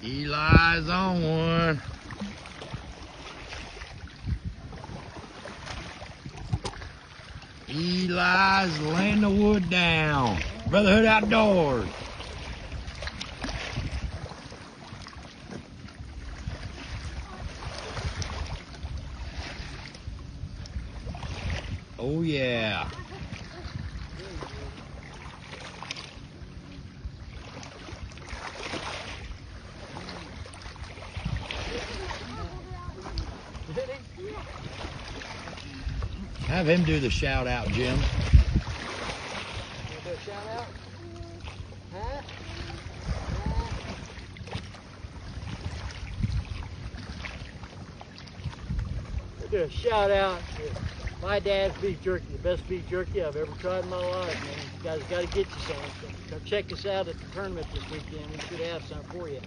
Eli's on one. Eli's laying the wood down. Brotherhood Outdoors. Oh yeah. Have him do the shout out, Jim. You do a shout out? Huh? We'll do a shout out to my dad's beef jerky, the best beef jerky I've ever tried in my life, man. You guys got to get you some. Come check us out at the tournament this weekend. We should have some for you.